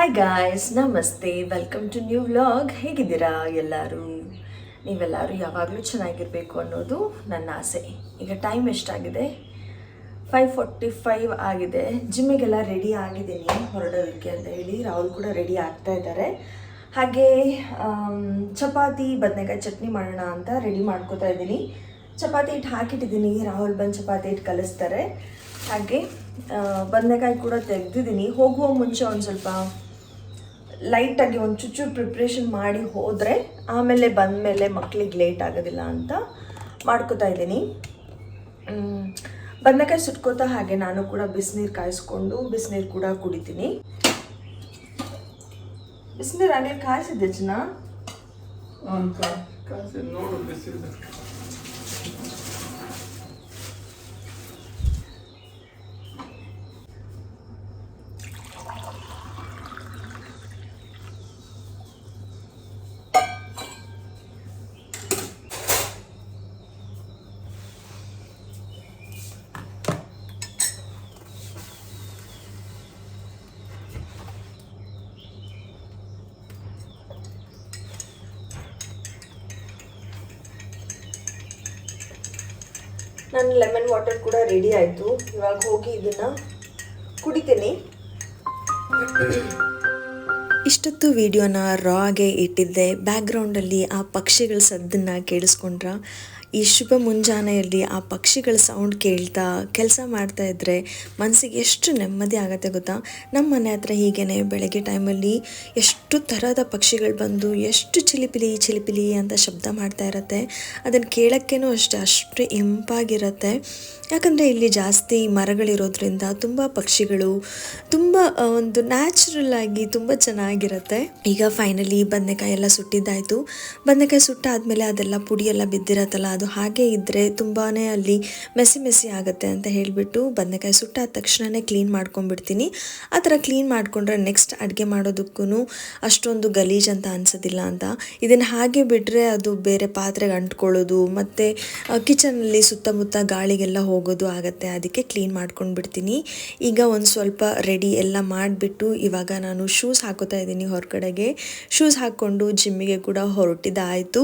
Hi guys, ನಮಸ್ತೆ, welcome to new vlog. ಹೇಗಿದ್ದೀರಾ ಎಲ್ಲರೂ? ನೀವೆಲ್ಲರೂ ಯಾವಾಗಲೂ ಚೆನ್ನಾಗಿರಬೇಕು ಅನ್ನೋದು ನನ್ನ ಆಸೆ. ಈಗ ಟೈಮ್ ಎಷ್ಟಾಗಿದೆ? 5:45 ಆಗಿದೆ. ಜಿಮ್ಮಿಗೆಲ್ಲ ರೆಡಿ ಆಗಿದ್ದೀನಿ ಹೊರಡೋದಕ್ಕೆ ಅಂತ ಹೇಳಿ. ರಾಹುಲ್ ಕೂಡ ರೆಡಿ ಆಗ್ತಾ ಇದ್ದಾರೆ. ಹಾಗೆ ಚಪಾತಿ ಬದನೆಕಾಯಿ ಚಟ್ನಿ ಮಾಡೋಣ ಅಂತ ರೆಡಿ ಮಾಡ್ಕೋತಾ ಇದ್ದೀನಿ. ಚಪಾತಿ ಹಿಟ್ಟು ಹಾಕಿಟ್ಟಿದ್ದೀನಿ. ರಾಹುಲ್ ಬಂದು ಚಪಾತಿ ಹಿಟ್ಟು ಕಲಿಸ್ತಾರೆ. ಹಾಗೆ ಬದನೆಕಾಯಿ ಕೂಡ ತೆಗೆದಿದ್ದೀನಿ. ಹೋಗುವ ಮುಂಚೆ ಒಂದು ಸ್ವಲ್ಪ ಲೈಟಾಗಿ ಒಂದು ಚೂರು ಪ್ರಿಪ್ರೇಷನ್ ಮಾಡಿ ಹೋದರೆ ಆಮೇಲೆ ಬಂದಮೇಲೆ ಮಕ್ಕಳಿಗೆ ಲೇಟ್ ಆಗೋದಿಲ್ಲ ಅಂತ ಮಾಡ್ಕೋತಾ ಇದ್ದೀನಿ. ಬದನೆಕಾಯಿ ಸುಟ್ಕೋತಾ ಹಾಗೆ ನಾನು ಕೂಡ ಬಿಸಿನೀರು ಕಾಯಿಸ್ಕೊಂಡು ಬಿಸಿನೀರು ಕೂಡ ಕುಡಿತೀನಿ. ಬಿಸಿನೀರು ಹಾಗೆ ಕಾಯಿಸಿದ್ದೆ ಜನ ನನ್ನ ಲೆಮನ್ ವಾಟರ್ ಕೂಡ ರೆಡಿ ಆಯಿತು. ಇವಾಗ ಹೋಗಿ ಇದನ್ನು ಕುಡಿತೀನಿ. ಇಷ್ಟೊತ್ತು ವಿಡಿಯೋನ ರಾಗೆ ಇಟ್ಟಿದ್ದೆ. ಬ್ಯಾಕ್ಗ್ರೌಂಡಲ್ಲಿ ಆ ಪಕ್ಷಿಗಳ ಸದ್ದನ್ನು ಕೇಳಿಸ್ಕೊಂಡ್ರ. ಈ ಶುಭ ಮುಂಜಾನೆಯಲ್ಲಿ ಆ ಪಕ್ಷಿಗಳ ಸೌಂಡ್ ಕೇಳ್ತಾ ಕೆಲಸ ಮಾಡ್ತಾ ಇದ್ದರೆ ಮನಸ್ಸಿಗೆ ಎಷ್ಟು ನೆಮ್ಮದಿ ಆಗುತ್ತೆ ಗೊತ್ತಾ. ನಮ್ಮ ಮನೆ ಹತ್ರ ಹೀಗೇ ಬೆಳಗ್ಗೆ ಟೈಮಲ್ಲಿ ಎಷ್ಟು ಥರದ ಪಕ್ಷಿಗಳು ಬಂದು ಎಷ್ಟು ಚಿಲಿಪಿಲಿ ಅಂತ ಶಬ್ದ ಮಾಡ್ತಾ ಇರುತ್ತೆ. ಅದನ್ನು ಕೇಳೋಕ್ಕೇನೂ ಅಷ್ಟು ಇಂಪಾಗಿರುತ್ತೆ. ಯಾಕಂದರೆ ಇಲ್ಲಿ ಜಾಸ್ತಿ ಮರಗಳಿರೋದ್ರಿಂದ ತುಂಬ ಪಕ್ಷಿಗಳು ತುಂಬ ಒಂದು ನ್ಯಾಚುರಲ್ ಆಗಿ ತುಂಬ ಚೆನ್ನಾಗಿರುತ್ತೆ. ಈಗ ಫೈನಲಿ ಬದನೆಕಾಯಿ ಎಲ್ಲ ಸುಟ್ಟಿದ್ದಾಯಿತು. ಬದನೆಕಾಯಿ ಸುಟ್ಟಾದಮೇಲೆ ಅದೆಲ್ಲ ಪುಡಿಯೆಲ್ಲ ಬಿದ್ದಿರತ್ತಲ್ಲ, ಅದು ಹಾಗೆ ಇದ್ದರೆ ತುಂಬಾ ಅಲ್ಲಿ ಮೆಸಿ ಆಗುತ್ತೆ ಅಂತ ಹೇಳಿಬಿಟ್ಟು ಬದನೆಕಾಯಿ ಸುಟ್ಟಾದ ತಕ್ಷಣವೇ ಕ್ಲೀನ್ ಮಾಡ್ಕೊಂಡ್ಬಿಡ್ತೀನಿ. ಆ ಥರ ಕ್ಲೀನ್ ಮಾಡಿಕೊಂಡ್ರೆ ನೆಕ್ಸ್ಟ್ ಅಡುಗೆ ಮಾಡೋದಕ್ಕೂ ಅಷ್ಟೊಂದು ಗಲೀಜು ಅಂತ ಅನಿಸೋದಿಲ್ಲ ಅಂತ. ಇದನ್ನು ಹಾಗೆ ಬಿಟ್ಟರೆ ಅದು ಬೇರೆ ಪಾತ್ರೆಗೆ ಅಂಟ್ಕೊಳ್ಳೋದು ಮತ್ತು ಕಿಚನಲ್ಲಿ ಸುತ್ತಮುತ್ತ ಗಾಳಿಗೆಲ್ಲ ಹೋಗೋದು ಆಗುತ್ತೆ. ಅದಕ್ಕೆ ಕ್ಲೀನ್ ಮಾಡ್ಕೊಂಡು ಬಿಡ್ತೀನಿ. ಈಗ ಒಂದು ಸ್ವಲ್ಪ ರೆಡಿ ಎಲ್ಲ ಮಾಡಿಬಿಟ್ಟು ಇವಾಗ ನಾನು ಶೂಸ್ ಹಾಕೋತಾ ಇದ್ದೀನಿ ಹೊರಗಡೆಗೆ. ಶೂಸ್ ಹಾಕ್ಕೊಂಡು ಜಿಮ್ಮಿಗೆ ಕೂಡ ಹೊರಟಿದ್ದಾಯಿತು.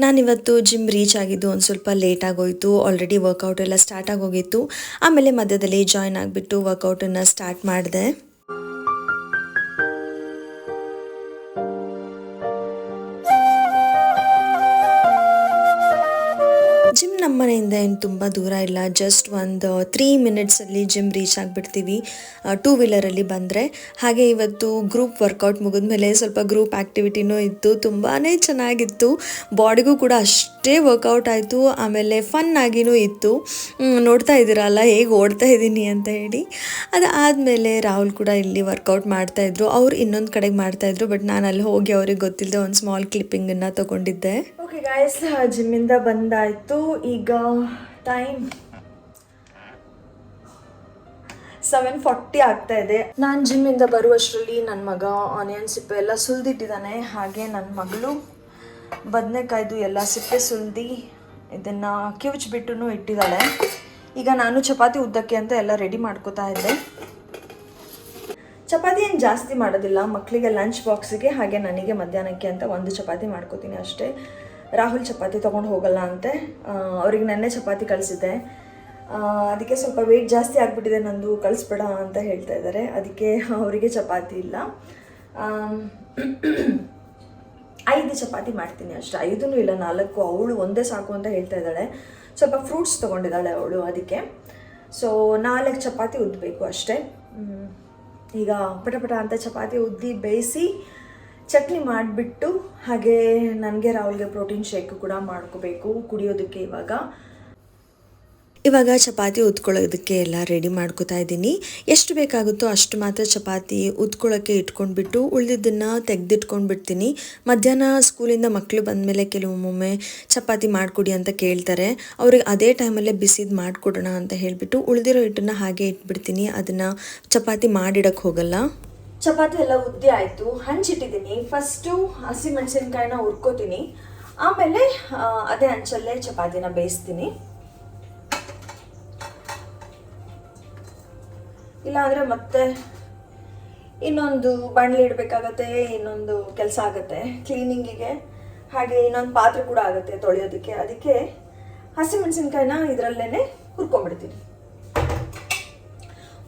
ನಾನಿವತ್ತು ಜಿಮ್ ರೀಚ್ ಆಗಿದ್ದು ಒಂದು ಸ್ವಲ್ಪ ಲೇಟ್ ಆಗೋಯಿತು. ಆಲ್ರೆಡಿ ವರ್ಕೌಟ್ ಎಲ್ಲ ಸ್ಟಾರ್ಟ್ ಆಗೋಗಿತ್ತು. ಆಮೇಲೆ ಮಧ್ಯದಲ್ಲಿ ಜಾಯ್ನ್ ಆಗಿಬಿಟ್ಟು ವರ್ಕೌಟನ್ನು ಸ್ಟಾರ್ಟ್ ಮಾಡಿದೆ. ಜಿಮ್ ನಮ್ಮ ಮನೆಯಿಂದ ಏನು ತುಂಬ ದೂರ ಇಲ್ಲ. ಜಸ್ಟ್ ಒಂದು 3 ಮಿನಿಟ್ಸಲ್ಲಿ ಜಿಮ್ ರೀಚ್ ಆಗಿಬಿಡ್ತೀವಿ 2 ವೀಲರಲ್ಲಿ ಬಂದರೆ. ಹಾಗೆ ಇವತ್ತು ಗ್ರೂಪ್ ವರ್ಕೌಟ್ ಮುಗಿದ್ಮೇಲೆ ಸ್ವಲ್ಪ ಗ್ರೂಪ್ ಆ್ಯಕ್ಟಿವಿಟಿನೂ ಇತ್ತು. ತುಂಬಾ ಚೆನ್ನಾಗಿತ್ತು. ಬಾಡಿಗೂ ಕೂಡ ಅಷ್ಟೇ ವರ್ಕೌಟ್ ಆಯಿತು. ಆಮೇಲೆ ಫನ್ ಆಗಿನೂ ಇತ್ತು. ನೋಡ್ತಾ ಇದ್ದೀರಲ್ಲ ಹೇಗೆ ಓಡ್ತಾ ಇದ್ದೀನಿ ಅಂತ ಹೇಳಿ. ಅದಾದಮೇಲೆ ರಾಹುಲ್ ಕೂಡ ಇಲ್ಲಿ ವರ್ಕೌಟ್ ಮಾಡ್ತಾಯಿದ್ರು. ಅವ್ರು ಇನ್ನೊಂದು ಕಡೆಗೆ ಮಾಡ್ತಾಯಿದ್ರು. ಬಟ್ ನಾನು ಅಲ್ಲಿ ಹೋಗಿ ಅವ್ರಿಗೆ ಗೊತ್ತಿಲ್ಲದೆ ಒಂದು ಸ್ಮಾಲ್ ಕ್ಲಿಪ್ಪಿಂಗನ್ನು ತೊಗೊಂಡಿದ್ದೆ. ಓಕೆ ಗಾಯ್ಸ್, ಜಿಮ್ಮಿಂದ ಬಂದಾಯಿತು. ಈಗ ಟೈಮ್ 7:40 ಆಗ್ತಾ ಇದೆ. ನಾನು ಜಿಮ್ಮಿಂದ ಬರುವಷ್ಟರಲ್ಲಿ ನನ್ನ ಮಗ ಆನಿಯನ್ ಸಿಪ್ಪೆ ಎಲ್ಲ ಸುಲಿದಿಟ್ಟಿದ್ದಾನೆ. ಹಾಗೆ ನನ್ನ ಮಗಳು ಬದನೆಕಾಯ್ದು ಎಲ್ಲ ಸಿಪ್ಪೆ ಸುಲಿದು ಇದನ್ನು ಕಿವುಚ್ಬಿಟ್ಟು ಇಟ್ಟಿದ್ದಾಳೆ. ಈಗ ನಾನು ಚಪಾತಿ ಉದ್ದಕ್ಕೆ ಅಂತ ಎಲ್ಲ ರೆಡಿ ಮಾಡ್ಕೋತಾ ಇದ್ದೆ. ಚಪಾತಿ ಏನು ಜಾಸ್ತಿ ಮಾಡೋದಿಲ್ಲ. ಮಕ್ಕಳಿಗೆ ಲಂಚ್ ಬಾಕ್ಸಿಗೆ ಹಾಗೆ ನನಗೆ ಮಧ್ಯಾಹ್ನಕ್ಕೆ ಅಂತ ಒಂದು ಚಪಾತಿ ಮಾಡ್ಕೋತೀನಿ ಅಷ್ಟೇ. ರಾಹುಲ್ ಚಪಾತಿ ತೊಗೊಂಡು ಹೋಗಲ್ಲ ಅಂತೆ. ಅವ್ರಿಗೆ ನೆನ್ನೆ ಚಪಾತಿ ಕಳಿಸಿದ್ದೆ. ಅದಕ್ಕೆ ಸ್ವಲ್ಪ ವೆಯ್ಟ್ ಜಾಸ್ತಿ ಆಗಿಬಿಟ್ಟಿದೆ ನಂದು, ಕಳಿಸ್ಬೇಡ ಅಂತ ಹೇಳ್ತಾ ಇದ್ದಾರೆ. ಅದಕ್ಕೆ ಅವರಿಗೆ ಚಪಾತಿ ಇಲ್ಲ. 5 ಚಪಾತಿ ಮಾಡ್ತೀನಿ ಅಷ್ಟೇ. 5 ಇಲ್ಲ 4. ಅವಳು ಒಂದೇ ಸಾಕು ಅಂತ ಹೇಳ್ತಾ ಇದ್ದಾಳೆ. ಸ್ವಲ್ಪ ಫ್ರೂಟ್ಸ್ ತೊಗೊಂಡಿದ್ದಾಳೆ ಅವಳು. ಅದಕ್ಕೆ 4 ಚಪಾತಿ ಉದ್ದಬೇಕು ಅಷ್ಟೇ. ಈಗ ಪಟ ಅಂತ ಚಪಾತಿ ಉದ್ದಿ ಬೇಯಿಸಿ ಚಟ್ನಿ ಮಾಡಿಬಿಟ್ಟು ಹಾಗೆ ನನಗೆ ರಾಹುಲ್ಗೆ ಪ್ರೋಟೀನ್ ಶೇಕ್ ಕೂಡ ಮಾಡ್ಕೋಬೇಕು ಕುಡಿಯೋದಕ್ಕೆ. ಇವಾಗ ಚಪಾತಿ ಉದ್ಕೊಳ್ಳೋದಕ್ಕೆ ಎಲ್ಲ ರೆಡಿ ಮಾಡ್ಕೋತಾ ಇದ್ದೀನಿ. ಎಷ್ಟು ಬೇಕಾಗುತ್ತೋ ಅಷ್ಟು ಮಾತ್ರ ಚಪಾತಿ ಉದ್ಕೊಳ್ಳೋಕ್ಕೆ ಇಟ್ಕೊಂಡ್ಬಿಟ್ಟು ಉಳಿದಿದ್ದನ್ನು ತೆಗೆದಿಟ್ಕೊಂಡು ಬಿಡ್ತೀನಿ. ಮಧ್ಯಾಹ್ನ ಸ್ಕೂಲಿಂದ ಮಕ್ಕಳು ಬಂದಮೇಲೆ ಕೆಲವೊಮ್ಮೆ ಚಪಾತಿ ಮಾಡಿಕೊಡಿ ಅಂತ ಕೇಳ್ತಾರೆ. ಅವ್ರಿಗೆ ಅದೇ ಟೈಮಲ್ಲೇ ಬಿಸಿದು ಮಾಡಿಕೊಡೋಣ ಅಂತ ಹೇಳಿಬಿಟ್ಟು ಉಳಿದಿರೋ ಹಿಟ್ಟನ್ನು ಹಾಗೆ ಇಟ್ಬಿಡ್ತೀನಿ. ಅದನ್ನು ಚಪಾತಿ ಮಾಡಿಡೋಕ್ಕೆ ಹೋಗಲ್ಲ. ಚಪಾತಿ ಎಲ್ಲ ಉದ್ದಿ ಆಯಿತು, ಹಂಚಿಟ್ಟಿದ್ದೀನಿ. ಫಸ್ಟು ಹಸಿಮೆಣಸಿನ್ಕಾಯಿನ ಹುರ್ಕೋತೀನಿ. ಆಮೇಲೆ ಅದೇ ಹಂಚಲ್ಲೇ ಚಪಾತಿನ ಬೇಯಿಸ್ತೀನಿ. ಇಲ್ಲಾಂದರೆ ಮತ್ತೆ ಇನ್ನೊಂದು ಬಾಣಲಿ ಇಡಬೇಕಾಗತ್ತೆ, ಇನ್ನೊಂದು ಕೆಲಸ ಆಗುತ್ತೆ ಕ್ಲೀನಿಂಗಿಗೆ, ಹಾಗೆ ಇನ್ನೊಂದು ಪಾತ್ರೆ ಕೂಡ ಆಗುತ್ತೆ ತೊಳೆಯೋದಕ್ಕೆ. ಅದಕ್ಕೆ ಹಸಿಮೆಣಸಿನ್ಕಾಯಿನ ಇದರಲ್ಲೇ ಹುರ್ಕೊಂಡ್ಬಿಡ್ತೀನಿ.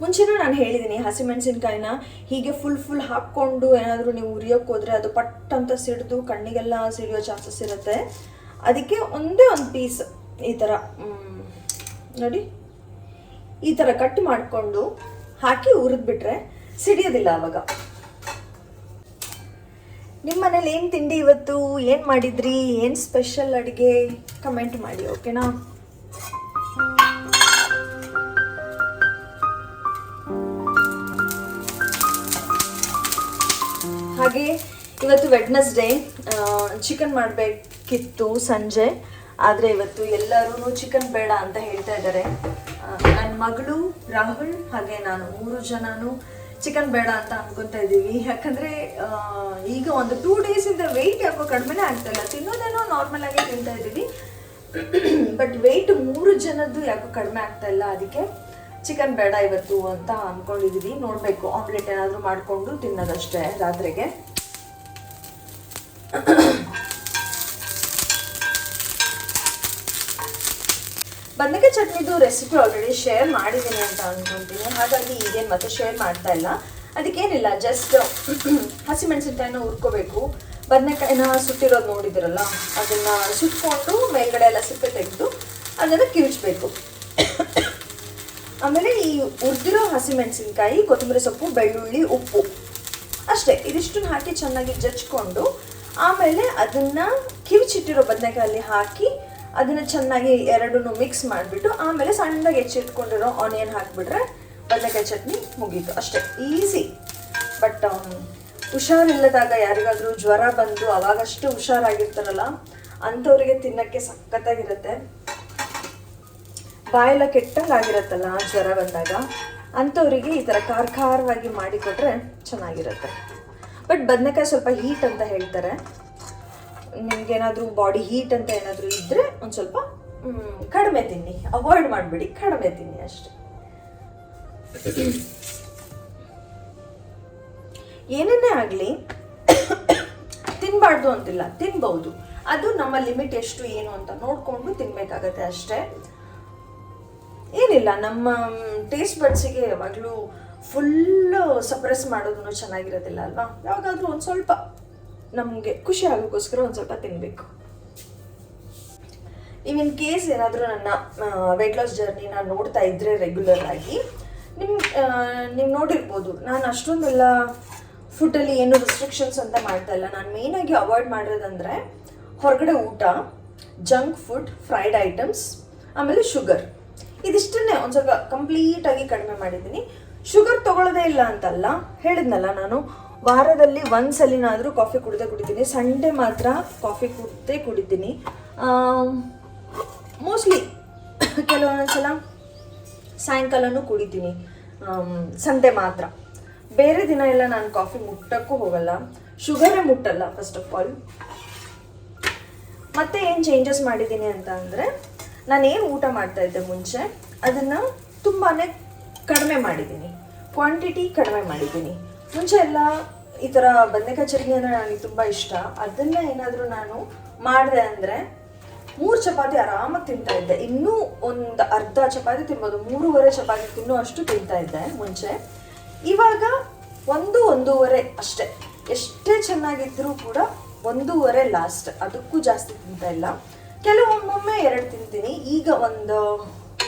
ಮುಂಚೆನೂ ನಾನು ಹೇಳಿದ್ದೀನಿ, ಹಸಿಮೆಣಸಿನ್ಕಾಯಿನ ಹೀಗೆ ಫುಲ್ ಹಾಕ್ಕೊಂಡು ಏನಾದರೂ ನೀವು ಉರಿಯೋಕ್ಕೆ ಹೋದರೆ ಅದು ಪಟ್ ಅಂತ ಸಿಡಿದು ಕಣ್ಣಿಗೆಲ್ಲ ಸಿಡಿಯೋ ಚಾನ್ಸಸ್ ಇರುತ್ತೆ. ಅದಕ್ಕೆ ಒಂದೇ ಒಂದು ಪೀಸ್ ಈ ಥರ ನೋಡಿ ಈ ಥರ ಕಟ್ ಮಾಡಿಕೊಂಡು ಹಾಕಿ ಹುರಿದ್ಬಿಟ್ರೆ ಸಿಡಿಯೋದಿಲ್ಲ ಆವಾಗ. ನಿಮ್ಮ ಮನೇಲಿ ಏನು ತಿಂಡಿ ಇವತ್ತು, ಏನು ಮಾಡಿದ್ರಿ, ಏನು ಸ್ಪೆಷಲ್ ಅಡುಗೆ ಕಮೆಂಟ್ ಮಾಡಿ, ಓಕೆನಾ? ಹಾಗೆ ಇವತ್ತು ವೆಡ್ನೆಸ್ಡೇ, ಚಿಕನ್ ಮಾಡಬೇಕಿತ್ತು ಸಂಜೆ, ಆದರೆ ಇವತ್ತು ಎಲ್ಲರೂ ಚಿಕನ್ ಬೇಡ ಅಂತ ಹೇಳ್ತಾ ಇದ್ದಾರೆ. ನನ್ನ ಮಗಳು, ರಾಹುಲ್ ಹಾಗೆ ನಾನು 3 ಜನನು ಚಿಕನ್ ಬೇಡ ಅಂತ ಅನ್ಕೊತಾ ಇದ್ದೀವಿ. ಯಾಕಂದರೆ ಈಗ ಒಂದು 2 ಡೇಸಿಂದ ವೆಯ್ಟ್ ಯಾಕೋ ಕಡಿಮೆನೇ ಆಗ್ತಾಯಿಲ್ಲ. ತಿನ್ನೋದೇನೋ ನಾರ್ಮಲ್ ಆಗಿ ತಿಂತಾ ಇದ್ದೀವಿ, ಬಟ್ ವೆಯ್ಟ್ 3 ಜನದ್ದು ಯಾಕೋ ಕಡಿಮೆ ಆಗ್ತಾ ಇಲ್ಲ. ಅದಕ್ಕೆ ಚಿಕನ್ ಬೇಡ ಇವತ್ತು ಅಂತ ಅಂದ್ಕೊಂಡಿದ್ದೀವಿ. ನೋಡಬೇಕು, ಆಮ್ಲೆಟ್ ಏನಾದರೂ ಮಾಡಿಕೊಂಡು ತಿನ್ನೋದಷ್ಟೇ ರಾತ್ರಿಗೆ. ಬದನೆಕಾಯಿ ಚಟ್ನಿದು ರೆಸಿಪಿ ಆಲ್ರೆಡಿ ಶೇರ್ ಮಾಡಿದ್ದೀನಿ ಅಂತ ಅಂದ್ಕೊತೀನಿ, ಹಾಗಾಗಿ ಈಗೇನು ಮತ್ತೆ ಶೇರ್ ಮಾಡ್ತಾ ಇಲ್ಲ. ಅದಕ್ಕೇನಿಲ್ಲ, ಜಸ್ಟ್ ಹಸಿಮೆಣಸಿನ್ಕಾಯಿನ ಹುರ್ಕೋಬೇಕು. ಬದನೆಕಾಯಿನ ಸುಟ್ಟಿರೋದು ನೋಡಿದಿರಲ್ಲ, ಅದನ್ನು ಸುಟ್ಕೊಂಡು ಮೇಲ್ಗಡೆ ಎಲ್ಲ ಸಿಪ್ಪೆ ತೆಗೆದು ಅದನ್ನು ಕಿವುಚಬೇಕು. ಆಮೇಲೆ ಈ ಹುರಿದಿರೋ ಹಸಿಮೆಣಸಿನ್ಕಾಯಿ, ಕೊತ್ತಂಬರಿ ಸೊಪ್ಪು, ಬೆಳ್ಳುಳ್ಳಿ, ಉಪ್ಪು ಅಷ್ಟೇ, ಇದಿಷ್ಟನ್ನು ಹಾಕಿ ಚೆನ್ನಾಗಿ ಜಜ್ಕೊಂಡು ಆಮೇಲೆ ಅದನ್ನು ಕಿವುಚಿಟ್ಟಿರೋ ಬದನೆಕಾಯಲ್ಲಿ ಹಾಕಿ ಅದನ್ನು ಚೆನ್ನಾಗಿ ಎರಡನ್ನೂ ಮಿಕ್ಸ್ ಮಾಡಿಬಿಟ್ಟು ಆಮೇಲೆ ಸಣ್ಣದಾಗಿ ಹೆಚ್ಚಿಟ್ಕೊಂಡಿರೋ ಆನಿಯನ್ ಹಾಕಿಬಿಟ್ರೆ ಬದನೆಕಾಯಿ ಚಟ್ನಿ ಮುಗೀತು. ಅಷ್ಟೇ, ಈಸಿ. ಬಟ್ ಹುಷಾರಿಲ್ಲದಾಗ, ಯಾರಿಗಾದರೂ ಜ್ವರ ಬಂದು ಅವಾಗಷ್ಟು ಹುಷಾರಾಗಿರ್ತಾರಲ್ಲ ಅಂಥವ್ರಿಗೆ ತಿನ್ನೋಕ್ಕೆ ಸಖತ್ತಾಗಿರುತ್ತೆ. ಬಾಯೆಲ್ಲ ಕೆಟ್ಟಂಗಾಗಿರುತ್ತಲ್ಲ ಜ್ವರ ಬಂದಾಗ, ಅಂಥವ್ರಿಗೆ ಈ ಥರ ಖಾರವಾಗಿ ಮಾಡಿಕೊಟ್ರೆ ಚೆನ್ನಾಗಿರುತ್ತೆ. ಬಟ್ ಬದನೆಕಾಯಿ ಸ್ವಲ್ಪ ಹೀಟ್ ಅಂತ ಹೇಳ್ತಾರೆ. ನಿಮ್ಗೇನಾದರೂ ಬಾಡಿ ಹೀಟ್ ಅಂತ ಏನಾದರೂ ಇದ್ದರೆ ಒಂದು ಸ್ವಲ್ಪ ಕಡಿಮೆ ತಿನ್ನಿ, ಅವಾಯ್ಡ್ ಮಾಡಿಬಿಡಿ, ಕಡಿಮೆ ತಿನ್ನಿ ಅಷ್ಟೆ. ಏನನ್ನೇ ಆಗಲಿ ತಿನ್ನಬಾರ್ದು ಅಂತಿಲ್ಲ, ತಿನ್ಬಹುದು. ಅದು ನಮ್ಮ ಲಿಮಿಟ್ ಎಷ್ಟು ಏನು ಅಂತ ನೋಡಿಕೊಂಡು ತಿನ್ನಬೇಕಾಗತ್ತೆ ಅಷ್ಟೇ. ಏನಿಲ್ಲ, ನಮ್ಮ ಟೇಸ್ಟ್ ಬಡ್ಸಿಗೆ ಯಾವಾಗಲೂ ಫುಲ್ಲು ಸಪ್ರೆಸ್ ಮಾಡೋದನ್ನು ಚೆನ್ನಾಗಿರೋದಿಲ್ಲ ಅಲ್ವಾ. ಯಾವಾಗಾದರೂ ಒಂದು ಸ್ವಲ್ಪ ನಮಗೆ ಖುಷಿ ಆಗೋಕ್ಕೋಸ್ಕರ ಒಂದು ಸ್ವಲ್ಪ ತಿನ್ನಬೇಕು. ನೀವು ಇನ್ ಕೇಸ್ ಏನಾದರೂ ನನ್ನ ವೆಯ್ಟ್ ಲಾಸ್ ಜರ್ನಿನ ನೋಡ್ತಾ ಇದ್ದರೆ ರೆಗ್ಯುಲರ್ ಆಗಿ ನೀವು ನೋಡಿರ್ಬೋದು, ನಾನು ಅಷ್ಟೊಂದೆಲ್ಲ ಫುಡ್ಡಲ್ಲಿ ಏನು ರಿಸ್ಟ್ರಿಕ್ಷನ್ಸ್ ಅಂತ ಮಾಡ್ತಾ ಇಲ್ಲ. ನಾನು ಮೇಯ್ನಾಗಿ ಅವಾಯ್ಡ್ ಮಾಡಿರೋದಂದರೆ ಹೊರಗಡೆ ಊಟ, ಜಂಕ್ ಫುಡ್, ಫ್ರೈಡ್ ಐಟಮ್ಸ್, ಆಮೇಲೆ ಶುಗರ್. ಇದಿಷ್ಟನ್ನೇ ಒಂದು ಸ್ವಲ್ಪ ಕಂಪ್ಲೀಟಾಗಿ ಕಡಿಮೆ ಮಾಡಿದ್ದೀನಿ. ಶುಗರ್ ತೊಗೊಳ್ಳೋದೇ ಇಲ್ಲ ಅಂತಲ್ಲ, ಹೇಳಿದ್ನಲ್ಲ ನಾನು ವಾರದಲ್ಲಿ ಒಂದ್ಸಲಿನಾದರೂ ಕಾಫಿ ಕುಡಿತೀನಿ. ಸಂಡೇ ಮಾತ್ರ ಕಾಫಿ ಕುಡಿತೀನಿ. ಮೋಸ್ಟ್ಲಿ ಕೆಲವೊಂದೊಂದ್ಸಲ ಸಾಯಂಕಾಲನೂ ಕುಡಿತೀನಿ, ಸಂಡೇ ಮಾತ್ರ. ಬೇರೆ ದಿನ ಎಲ್ಲ ನಾನು ಕಾಫಿ ಮುಟ್ಟಕ್ಕೂ ಹೋಗಲ್ಲ, ಶುಗರೇ ಮುಟ್ಟಲ್ಲ ಫಸ್ಟ್ ಆಫ್ ಆಲ್. ಮತ್ತೆ ಏನು ಚೇಂಜಸ್ ಮಾಡಿದ್ದೀನಿ ಅಂತ ಅಂದರೆ, ನಾನೇನು ಊಟ ಮಾಡ್ತಾಯಿದ್ದೆ ಮುಂಚೆ ಅದನ್ನು ತುಂಬಾ ಕಡಿಮೆ ಮಾಡಿದ್ದೀನಿ, ಕ್ವಾಂಟಿಟಿ ಕಡಿಮೆ ಮಾಡಿದ್ದೀನಿ. ಮುಂಚೆ ಎಲ್ಲ ಈ ಥರ ಬದನೆಕಾಯಿ ಚಟ್ನಿ ಅಂದರೆ ನನಗೆ ತುಂಬ ಇಷ್ಟ. ಅದನ್ನು ಏನಾದರೂ ನಾನು ಮಾಡಿದೆ ಅಂದರೆ 3 ಚಪಾತಿ ಆರಾಮಾಗಿ ತಿಂತಾಯಿದ್ದೆ. ಇನ್ನೂ ಒಂದು ಅರ್ಧ ಚಪಾತಿ ತಿನ್ಬೋದು, 3.5 ಚಪಾತಿ ತಿನ್ನೋ ಅಷ್ಟು ತಿಂತಾಯಿದ್ದೆ ಮುಂಚೆ. ಇವಾಗ 1-1.5 ಅಷ್ಟೇ. ಎಷ್ಟೇ ಚೆನ್ನಾಗಿದ್ದರೂ ಕೂಡ 1.5 ಲಾಸ್ಟ್, ಅದಕ್ಕೂ ಜಾಸ್ತಿ ತಿಂತಾ ಇಲ್ಲ. ಕೆಲವೊಮ್ಮೊಮ್ಮೆ 2 ತಿಂತೀನಿ. ಈಗ ಒಂದು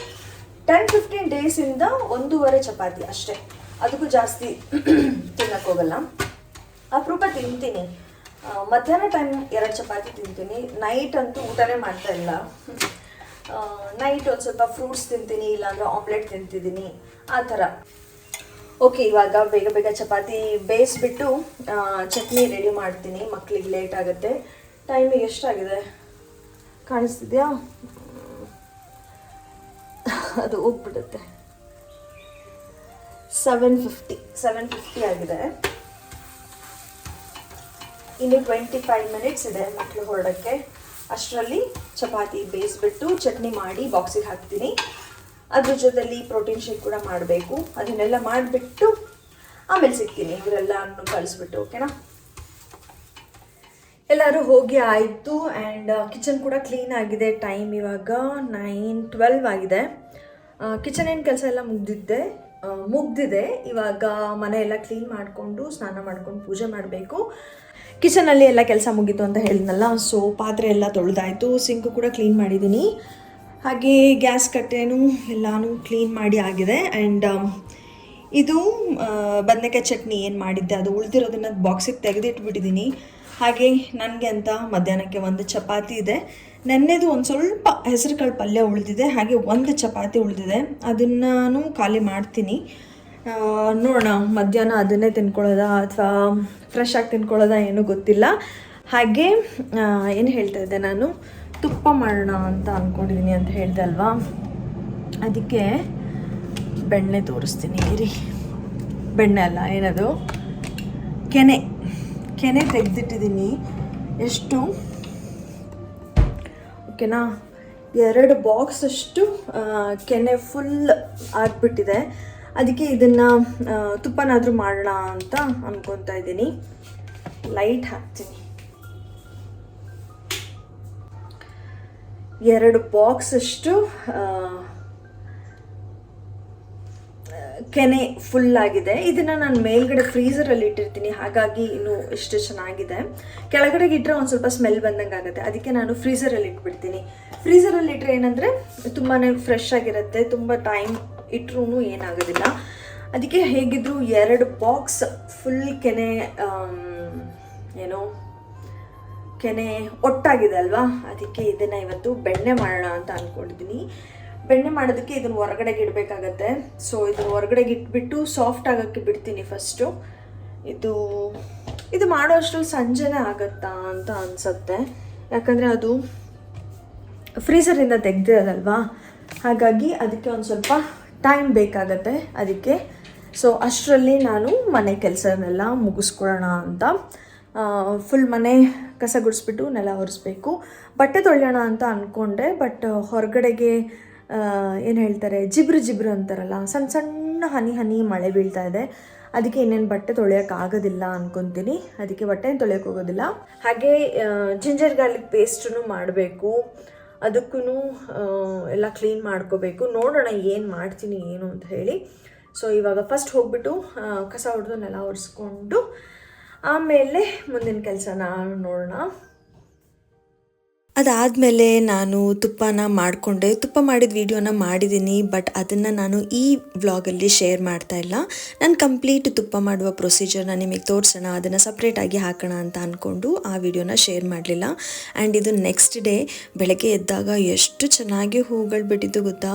10-15 ಡೇಸಿಂದ 1.5 ಚಪಾತಿ ಅಷ್ಟೇ, ಅದಕ್ಕೂ ಜಾಸ್ತಿ ತಿನ್ನೋಕ್ಕೋಗಲ್ಲ. ಅಪರೂಪ ತಿಂತೀನಿ. ಮಧ್ಯಾಹ್ನ ಟೈಮ್ 2 ಚಪಾತಿ ತಿಂತೀನಿ. ನೈಟ್ ಅಂತೂ ಊಟನೇ ಮಾಡ್ತಾ ಇಲ್ಲ. ನೈಟ್ ಒಂದು ಸ್ವಲ್ಪ ಫ್ರೂಟ್ಸ್ ತಿಂತೀನಿ, ಇಲ್ಲಾಂದ್ರೆ ಆಮ್ಲೆಟ್ ತಿಂತಿದ್ದೀನಿ, ಆ ಥರ. ಓಕೆ, ಇವಾಗ ಬೇಗ ಚಪಾತಿ ಬೇಯಿಸ್ಬಿಟ್ಟು ಚಟ್ನಿ ರೆಡಿ ಮಾಡ್ತೀನಿ. ಮಕ್ಕಳಿಗೆ ಲೇಟ್ ಆಗುತ್ತೆ. ಟೈಮಿಗೆ ಎಷ್ಟಾಗಿದೆ ಕಾಣಿಸ್ತಿದ್ಯಾ? ಅದು ಹೋಗ್ಬಿಡುತ್ತೆ. 7:50 ಆಗಿದೆ. ಇನ್ನು 25 ಮಿನಿಟ್ಸ್ ಇದೆ ಮಕ್ಕಳು ಹೊರಡೋಕ್ಕೆ. ಅಷ್ಟರಲ್ಲಿ ಚಪಾತಿ ಬೇಯಿಸ್ಬಿಟ್ಟು ಚಟ್ನಿ ಮಾಡಿ ಬಾಕ್ಸಿಗೆ ಹಾಕ್ತೀನಿ. ಅದ್ರ ಜೊತೆಲಿ ಪ್ರೋಟೀನ್ ಶೇಕ್ ಕೂಡ ಮಾಡಬೇಕು. ಅದನ್ನೆಲ್ಲ ಮಾಡಿಬಿಟ್ಟು ಆಮೇಲೆ ಸಿಗ್ತೀನಿ. ಇವರೆಲ್ಲ ಕಳಿಸ್ಬಿಟ್ಟು ಓಕೆನಾ. ಎಲ್ಲರೂ ಹೋಗಿ ಆಯಿತು. ಆ್ಯಂಡ್ ಕಿಚನ್ ಕೂಡ ಕ್ಲೀನ್ ಆಗಿದೆ. ಟೈಮ್ ಇವಾಗ 9:12 ಆಗಿದೆ. ಕಿಚನ್ ಏನು ಕೆಲಸ ಎಲ್ಲ ಮುಗ್ದಿದೆ. ಇವಾಗ ಮನೆ ಎಲ್ಲ ಕ್ಲೀನ್ ಮಾಡಿಕೊಂಡು ಸ್ನಾನ ಮಾಡ್ಕೊಂಡು ಪೂಜೆ ಮಾಡಬೇಕು. ಕಿಚನಲ್ಲಿ ಎಲ್ಲ ಕೆಲಸ ಮುಗೀತು ಅಂತ ಹೇಳಿದ್ನಲ್ಲ. ಸೊ ಪಾತ್ರೆ ಎಲ್ಲ ತೊಳೆದಾಯಿತು. ಸಿಂಕು ಕೂಡ ಕ್ಲೀನ್ ಮಾಡಿದ್ದೀನಿ. ಹಾಗೆ ಗ್ಯಾಸ್ ಕಟ್ಟೆನೂ ಎಲ್ಲನೂ ಕ್ಲೀನ್ ಮಾಡಿ ಆಗಿದೆ. ಆ್ಯಂಡ್ ಇದು ಬದನೆಕಾಯಿ ಚಟ್ನಿ ಏನು ಮಾಡಿದ್ದೆ ಅದು ಉಳಿದಿರೋದನ್ನು ಬಾಕ್ಸಿಗೆ ತೆಗೆದಿಟ್ಬಿಟ್ಟಿದ್ದೀನಿ. ಹಾಗೆ ನನಗೆ ಅಂತ ಮಧ್ಯಾಹ್ನಕ್ಕೆ ಒಂದು ಚಪಾತಿ ಇದೆ. ನೆನ್ನೆದು ಒಂದು ಸ್ವಲ್ಪ ಹೆಸರುಕಾಳು ಪಲ್ಯ ಉಳಿದಿದೆ. ಹಾಗೆ ಒಂದು ಚಪಾತಿ ಉಳಿದಿದೆ. ಅದನ್ನು ಖಾಲಿ ಮಾಡ್ತೀನಿ. ನೋಡೋಣ ಮಧ್ಯಾಹ್ನ ಅದನ್ನೇ ತಿನ್ಕೊಳ್ಳೋದಾ ಅಥವಾ ಫ್ರೆಶ್ ಆಗಿ ತಿನ್ಕೊಳ್ಳೋದಾ ಏನೂ ಗೊತ್ತಿಲ್ಲ. ಹಾಗೆ ಏನು ಹೇಳ್ತಾ ಇದ್ದೆ ನಾನು, ತುಪ್ಪ ಮಾಡೋಣ ಅಂತ ಅಂದ್ಕೊಂಡಿದ್ದೀನಿ ಅಂತ ಹೇಳ್ದೆ ಅಲ್ವಾ. ಅದಕ್ಕೆ ಬೆಣ್ಣೆ ತೋರಿಸ್ತೀನಿ ಇರಿ. ಬೆಣ್ಣೆ ಅಲ್ಲ, ಏನದು ಕೆನೆ ತೆಗೆದಿಟ್ಟಿದ್ದೀನಿ. ಎಷ್ಟು ಓಕೆನಾ, 2 ಬಾಕ್ಸ್ ಅಷ್ಟು ಕೆನೆ ಫುಲ್ ಆಗಿಬಿಟ್ಟಿದೆ. ಅದಕ್ಕೆ ಇದನ್ನು ತುಪ್ಪನಾದರೂ ಮಾಡೋಣ ಅಂತ ಅಂದ್ಕೊತಾ ಇದ್ದೀನಿ. ಲೈಟ್ ಹಾಕ್ತೀನಿ. 2 ಬಾಕ್ಸ್ ಅಷ್ಟು ಕೆನೆ ಫುಲ್ ಆಗಿದೆ. ಇದನ್ನು ನಾನು ಮೇಲ್ಗಡೆ ಫ್ರೀಝರಲ್ಲಿ ಇಟ್ಟಿರ್ತೀನಿ. ಹಾಗಾಗಿ ಇನ್ನೂ ಇಷ್ಟು ಚೆನ್ನಾಗಿದೆ. ಕೆಳಗಡೆಗೆ ಇಟ್ಟರೆ ಒಂದು ಸ್ವಲ್ಪ ಸ್ಮೆಲ್ ಬಂದಂಗೆ ಆಗುತ್ತೆ. ಅದಕ್ಕೆ ನಾನು ಫ್ರೀಝರಲ್ಲಿ ಇಟ್ಬಿಡ್ತೀನಿ. ಫ್ರೀಝರಲ್ಲಿ ಇಟ್ಟರೆ ಏನಂದರೆ ತುಂಬಾ ಫ್ರೆಶ್ ಆಗಿರುತ್ತೆ. ತುಂಬ ಟೈಮ್ ಇಟ್ಟರೂ ಏನಾಗೋದಿಲ್ಲ. ಅದಕ್ಕೆ ಹೇಗಿದ್ದರೂ 2 ಬಾಕ್ಸ್ ಫುಲ್ ಕೆನೆ ಒಟ್ಟಾಗಿದೆ ಅಲ್ವಾ. ಅದಕ್ಕೆ ಇದನ್ನು ಇವತ್ತು ಬೆಣ್ಣೆ ಮಾಡೋಣ ಅಂತ ಅಂದ್ಕೊಂಡಿದ್ದೀನಿ. ಬೆಣ್ಣೆ ಮಾಡೋದಕ್ಕೆ ಇದನ್ನು ಹೊರಗಡೆಗೆ ಇಡಬೇಕಾಗತ್ತೆ. ಸೊ ಇದನ್ನು ಹೊರಗಡೆಗೆ ಇಟ್ಬಿಟ್ಟು ಸಾಫ್ಟ್ ಆಗೋಕ್ಕೆ ಬಿಡ್ತೀನಿ ಫಸ್ಟು. ಇದು ಮಾಡೋ ಅಷ್ಟರಲ್ಲಿ ಸಂಜೆನೇ ಆಗುತ್ತಾ ಅಂತ ಅನಿಸುತ್ತೆ. ಯಾಕಂದರೆ ಅದು ಫ್ರೀಝರಿಂದ ತೆಗೆದಿರೋದಲ್ವಾ. ಹಾಗಾಗಿ ಅದಕ್ಕೆ ಒಂದು ಸ್ವಲ್ಪ ಟೈಮ್ ಬೇಕಾಗತ್ತೆ. ಅದಕ್ಕೆ ಸೊ ಅಷ್ಟರಲ್ಲಿ ನಾನು ಮನೆ ಕೆಲಸನೆಲ್ಲ ಮುಗಿಸ್ಕೊಳ್ಳೋಣ ಅಂತ ಫುಲ್ ಮನೆ ಕಸ ಗುಡಿಸ್ಬಿಟ್ಟು ನೆಲ ಒರೆಸ್ಬೇಕು. ಬಟ್ಟೆ ತೊಳೆಯೋಣ ಅಂತ ಅಂದ್ಕೊಂಡೆ. ಬಟ್ ಹೊರಗಡೆಗೆ ಏನು ಹೇಳ್ತಾರೆ, ಜಿಬ್ರು ಅಂತಾರಲ್ಲ, ಸಣ್ಣ ಹನಿ ಮಳೆ ಬೀಳ್ತಾ ಇದೆ. ಅದಕ್ಕೆ ಇನ್ನೇನು ಬಟ್ಟೆ ತೊಳೆಯೋಕ್ಕಾಗೋದಿಲ್ಲ ಅಂದ್ಕೊತೀನಿ. ಅದಕ್ಕೆ ಬಟ್ಟೆ ತೊಳೆಯೋಕೆ ಹೋಗೋದಿಲ್ಲ. ಹಾಗೆ ಜಿಂಜರ್ ಗಾರ್ಲಿಕ್ ಪೇಸ್ಟನ್ನು ಮಾಡಬೇಕು. ಅದಕ್ಕೂ ಎಲ್ಲ ಕ್ಲೀನ್ ಮಾಡ್ಕೋಬೇಕು. ನೋಡೋಣ ಏನು ಮಾಡ್ತೀನಿ ಏನು ಅಂತ ಹೇಳಿ. ಸೊ ಇವಾಗ ಫಸ್ಟ್ ಹೋಗ್ಬಿಟ್ಟು ಕಸ ಹೊಡೆದು ನೆಲ ಒರೆಸ್ಕೊಂಡು ಆಮೇಲೆ ಮುಂದಿನ ಕೆಲಸನ ನೋಡೋಣ. ಅದಾದಮೇಲೆ ನಾನು ತುಪ್ಪನ ಮಾಡಿಕೊಂಡೆ. ತುಪ್ಪ ಮಾಡಿದ ವಿಡಿಯೋನ ಮಾಡಿದ್ದೀನಿ. ಬಟ್ ಅದನ್ನು ನಾನು ಈ ವ್ಲಾಗಲ್ಲಿ ಶೇರ್ ಮಾಡ್ತಾ ಇಲ್ಲ. ನಾನು ಕಂಪ್ಲೀಟ್ ತುಪ್ಪ ಮಾಡುವ ಪ್ರೊಸೀಜರ್ನ ನಿಮಗೆ ತೋರಿಸೋಣ, ಅದನ್ನು ಸಪ್ರೇಟಾಗಿ ಹಾಕೋಣ ಅಂತ ಅಂದ್ಕೊಂಡು ಆ ವಿಡಿಯೋನ ಶೇರ್ ಮಾಡಲಿಲ್ಲ. ಆ್ಯಂಡ್ ಇದು ನೆಕ್ಸ್ಟ್ ಡೇ ಬೆಳಗ್ಗೆ ಎದ್ದಾಗ ಎಷ್ಟು ಚೆನ್ನಾಗಿ ಹೂಗಳು ಬಿಟ್ಟಿತ್ತು ಗೊತ್ತಾ.